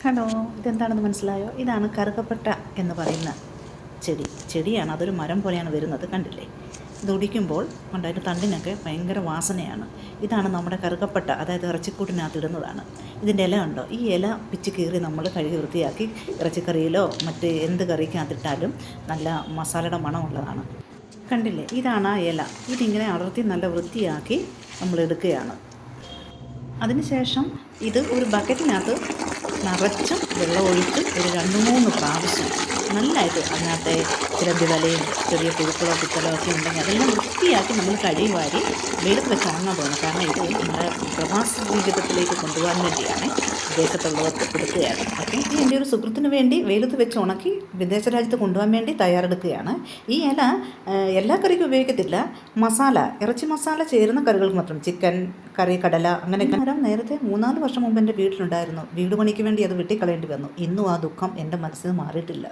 Hello, ഇതെന്താണെന്ന് മനസ്സിലായോ? ഇതാണ് കറുകപ്പട്ട എന്ന് പറയുന്ന ചെടിയാണ്. അതൊരു മരം പോലെയാണ് വരുന്നത്, കണ്ടില്ലേ? ഇത് ഒടിക്കുമ്പോൾ അതിൻ്റെ തണ്ടിനൊക്കെ ഭയങ്കര വാസനയാണ്. ഇതാണ് നമ്മുടെ കറുകപ്പട്ട, അതായത് ഇറച്ചിക്കൂട്ടിനകത്ത് ഇടുന്നതാണ്. ഇതിൻ്റെ ഇല ഉണ്ടോ? ഈ ഇല പിച്ച് കീറി നമ്മൾ കഴുകി വൃത്തിയാക്കി ഇറച്ചിക്കറിയിലോ മറ്റ് എന്ത് കറിക്കകത്തിട്ടാലും നല്ല മസാലയുടെ മണമുള്ളതാണ്. കണ്ടില്ലേ? ഇതാണ് ആ ഇല. ഇതിങ്ങനെ അടർത്തി നല്ല വൃത്തിയാക്കി നമ്മൾ എടുക്കുകയാണ്. അതിനുശേഷം ഇത് ഒരു ബക്കറ്റിനകത്ത് നിറച്ചും വെള്ളമൊഴിച്ച് ഒരു 2-3 പ്രാവശ്യം നല്ലതായിട്ട് അതിനകത്തെ ചിലന്തി വലയും ചെറിയ പുഴുക്കളോ കുത്തലോ ഒക്കെ ഉണ്ടെങ്കിൽ അതെല്ലാം വൃത്തിയാക്കി നമ്മൾ കഴുകി വാരി വെയിലത്ത് വെച്ച് ഉണങ്ങാൻ പോകണം. കാരണം ഇത് നമ്മുടെ പ്രവാസ ജീവിതത്തിലേക്ക് കൊണ്ടുപോകാൻ വേണ്ടിയാണ്, വിദേശത്തുള്ളവർക്ക് കൊടുക്കുകയാണ്. ഓക്കെ, ഈ എൻ്റെ ഒരു സുഹൃത്തിന് വേണ്ടി വെയിലത്ത് വെച്ച് ഉണക്കി വിദേശ രാജ്യത്ത് കൊണ്ടുപോകാൻ വേണ്ടി തയ്യാറെടുക്കുകയാണ്. ഈ ഇല എല്ലാ കറിക്കും ഉപയോഗിക്കത്തില്ല. ഇറച്ചി മസാല ചേരുന്ന കറികൾക്ക് മാത്രം, ചിക്കൻ കറി, കടല, അങ്ങനെ മരം നേരത്തെ 3-4 വർഷം മുമ്പ് എൻ്റെ വീട്ടിലുണ്ടായിരുന്നു. വീട് പണിക്ക് വേണ്ടി അത് വെട്ടിക്കളയേണ്ടി വന്നു. ഇന്നും ആ ദുഃഖം എൻ്റെ മനസ്സിൽ നിന്ന് മാറിയിട്ടില്ല.